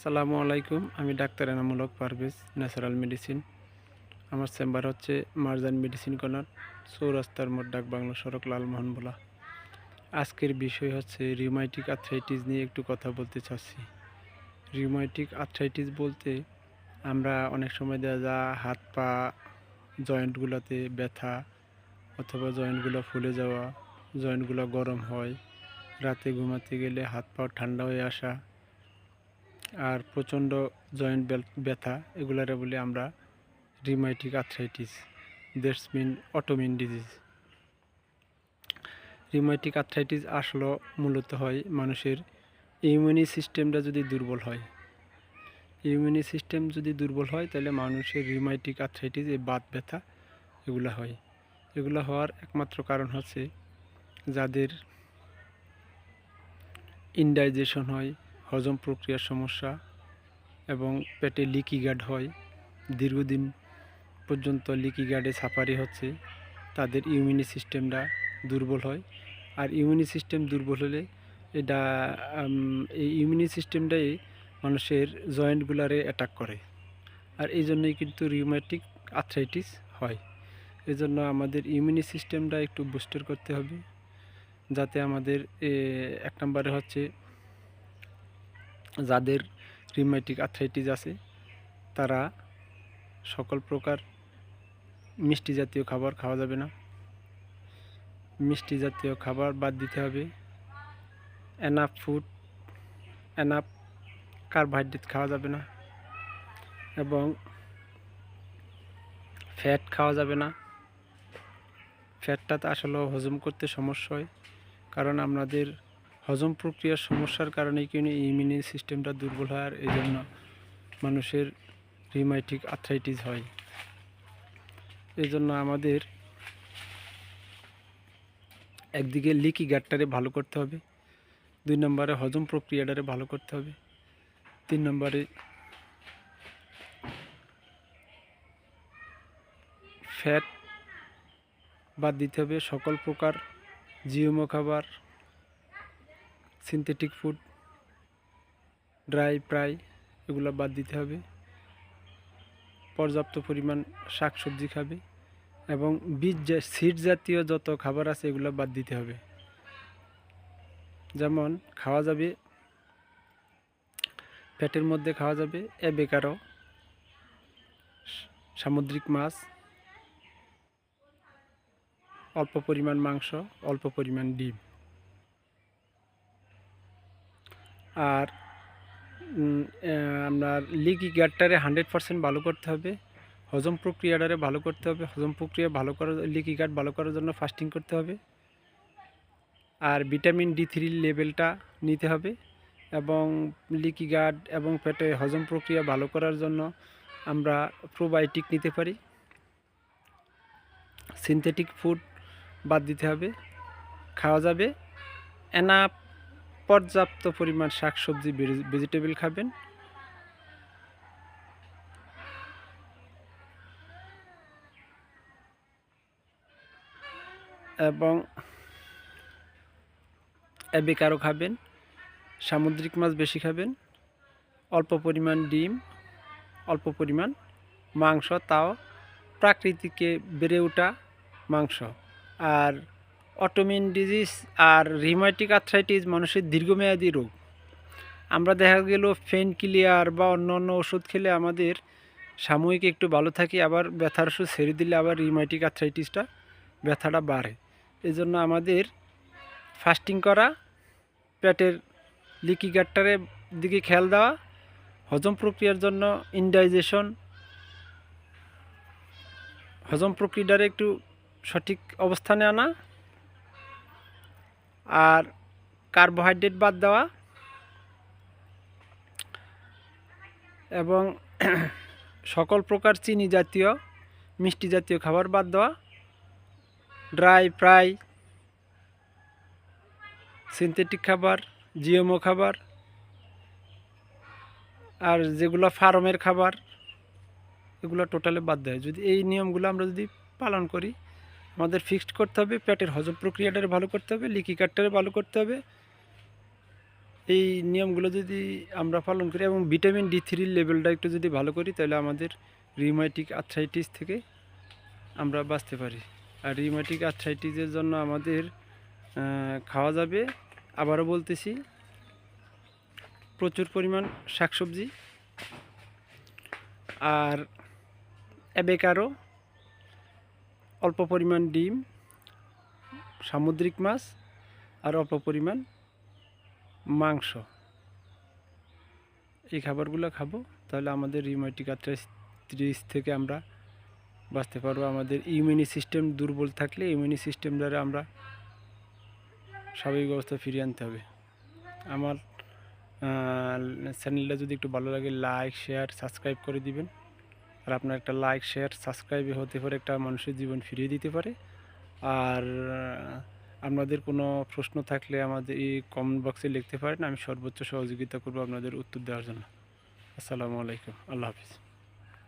আসসালামু আলাইকুম। আমি doctor Enamul Haque Parvez, natural medicine. আমার চেম্বার হচ্ছে মারজান মেডিসিন কর্নার, চৌরাস্তার মোড়, ডাক বাংলা সড়ক, লালমোহনবোলা। আজকের বিষয় হচ্ছে রিউমাটিক আর্থ্রাইটিস নিয়ে একটু কথা বলতে চাচ্ছি। রিউমাটিক আর্থ্রাইটিস বলতে আমরা অনেক সময় দেখা যায় হাত পা জয়েন্টগুলোতে ব্যথা, অথবা জয়েন্টগুলো ফুলে যাওয়া, জয়েন্টগুলো গরম হয়, রাতে ঘুমাতে গেলে হাত পা ঠান্ডা হয়ে আসা, আর প্রচণ্ড জয়েন্ট ব্যথা, এগুলারে বলি আমরা rheumatic arthritis. That's mean autoimmune disease. Rheumatic arthritis আসলে মূলত হয় মানুষের ইমিউনি সিস্টেমটা যদি দুর্বল হয়। ইমিউনি সিস্টেম যদি দুর্বল হয় তাহলে মানুষের রিউমাটিক আর্থ্রাইটিস, এই বাত ব্যথা এগুলো হয়। এগুলো হওয়ার একমাত্র কারণ হচ্ছে যাদের ইনডাইজেশন হয়, হজম প্রক্রিয়ার সমস্যা, এবং পেটে লিকি গার্ড হয়, দীর্ঘদিন পর্যন্ত লিকি গার্ডে সাফারি হচ্ছে, তাদের ইমিউনি সিস্টেমটা দুর্বল হয়। আর ইমিউনি সিস্টেম দুর্বল হলে এটা এই ইমিউনি সিস্টেমটাই মানুষের জয়েন্টগুলারে অ্যাটাক করে, আর এই জন্যই কিন্তু রিউমাটিক আর্থ্রাইটিস হয়। এজন্য আমাদের ইমিউনি সিস্টেমটা একটু বুস্টার করতে হবে, যাতে আমাদের এক নম্বরে হচ্ছে যাদের রিউমাটিক আর্থ্রাইটিস আছে তারা সকল প্রকার মিষ্টি জাতীয় খাবার খাওয়া যাবে না। মিষ্টি জাতীয় খাবার বাদ দিতে হবে। এনাফ ফুড, এনাফ কার্বোহাইড্রেট খাওয়া যাবে না, এবং ফ্যাট খাওয়া যাবে না। ফ্যাটটা আসলে হজম করতে সমস্যা হয়, কারণ আমাদের হজম প্রক্রিয়ার সমস্যার কারণেই কিন্তু ইমিউনি সিস্টেমটা দুর্বল হয়, আর এই জন্য মানুষের রিউমাটিক আর্থ্রাইটিস হয়। এই জন্য আমাদের একদিকে লিকি গাটটারে ভালো করতে হবে, 2 নম্বরে হজম প্রক্রিয়াটারে ভালো করতে হবে, 3 নম্বরে ফ্যাট বাদ দিতে হবে। সকল প্রকার জিএমও খাবার, সিনথেটিক ফুড, ড্রাই ফ্রাই এগুলো বাদ দিতে হবে। পর্যাপ্ত পরিমাণ শাকসবজি খাবে, এবং সিড জাতীয় যত খাবার আছে এগুলো বাদ দিতে হবে। যেমন খাওয়া যাবে, পেটের মধ্যে খাওয়া যাবে অ্যাভোকাডো, সামুদ্রিক মাছ, অল্প পরিমাণ মাংস, অল্প পরিমাণ ডিম। আর আপনার লিকি গাটটারে 100% ভালো করতে হবে, হজম প্রক্রিয়াটারে ভালো করতে হবে। হজম প্রক্রিয়া ভালো করার, লিকি গাট ভালো করার জন্য ফাস্টিং করতে হবে, আর ভিটামিন D3 লেভেলটা নিতে হবে। এবং লিকি গাট এবং পেটে হজম প্রক্রিয়া ভালো করার জন্য আমরা প্রোবায়োটিক নিতে পারি। সিনথেটিক ফুড বাদ দিতে হবে। খাওয়া যাবে এনাফ পর্যাপ্ত পরিমাণ শাকসবজি, ভেজিটেবল খাবেন। এবং অ্যাভোকাডো খাবেন, সামুদ্রিক মাছ বেশি খাবেন, অল্প পরিমাণ ডিম, অল্প পরিমাণ মাংস, তাও প্রাকৃতিকে বেড়ে ওঠা মাংস। আর অটোইমিউন ডিজিজ আর রিউমাটিক আর্থ্রাইটিস মানুষের দীর্ঘমেয়াদী রোগ। আমরা দেখা গেল পেইন কিলার বা অন্য অন্য ওষুধ খেলে আমাদের সাময়িক একটু ভালো থাকি, আবার ব্যথার ওষুধ ছেড়ে দিলে আবার রিউমাটিক আর্থ্রাইটিসটা ব্যথাটা বাড়ে। এই জন্য আমাদের ফাস্টিং করা, পেটের লিকি গাটটারে দিকে খেয়াল দেওয়া, হজম প্রক্রিয়ার জন্য ইনডাইজেশন, হজম প্রক্রিয়াটারে একটু সঠিক অবস্থানে আনা, আর কার্বোহাইড্রেট বাদ দেওয়া, এবং সকল প্রকার চিনি জাতীয়, মিষ্টি জাতীয় খাবার বাদ দেওয়া, ড্রাই ফ্রাই, সিনথেটিক খাবার, জিএমও খাবার, আর যেগুলো ফার্মের খাবার এগুলো টোটালি বাদ দেয়। যদি এই নিয়মগুলো আমরা যদি পালন করি, আমাদের ফিক্সড করতে হবে পেটের হজম প্রক্রিয়াটারে ভালো করতে হবে, লিকি গাটটারে ভালো করতে হবে, এই নিয়মগুলো যদি আমরা পালন করি এবং ভিটামিন D3 লেভেলটা একটু যদি ভালো করি, তাহলে আমাদের রিউমাটিক আর্থ্রাইটিস থেকে আমরা বাঁচতে পারি। আর রিউমাটিক আর্থ্রাইটিসের জন্য আমাদের খাওয়া যাবে, আবারও বলতেছি, প্রচুর পরিমাণ শাকসবজি আর অ্যাভোকাডো, অল্প পরিমাণ ডিম, সামুদ্রিক মাছ আর অল্প পরিমাণ মাংস। এই খাবারগুলো খাবো, তাহলে আমাদের রিউমাটিক আর্থ্রাইটিস থেকে আমরা বাঁচতে পারবো। আমাদের ইমিউনি সিস্টেম দুর্বল থাকলে ইমিউনি সিস্টেম দ্বারা আমরা স্বাভাবিক অবস্থা ফিরিয়ে আনতে হবে। আমার চ্যানেলটা যদি একটু ভালো লাগে, লাইক শেয়ার সাবস্ক্রাইব করে দিবেন। আর আপনার একটা লাইক শেয়ার সাবস্ক্রাইবে হতে পারে একটা মানুষের জীবন ফিরিয়ে দিতে পারে। আর আপনাদের কোনো প্রশ্ন থাকলে আমাদের এই কমেন্ট বক্সে লিখতে পারেন, আমি সর্বোচ্চ সহযোগিতা করব আপনাদের উত্তর দেওয়ার জন্য। আসসালামু আলাইকুম, আল্লাহ হাফিজ।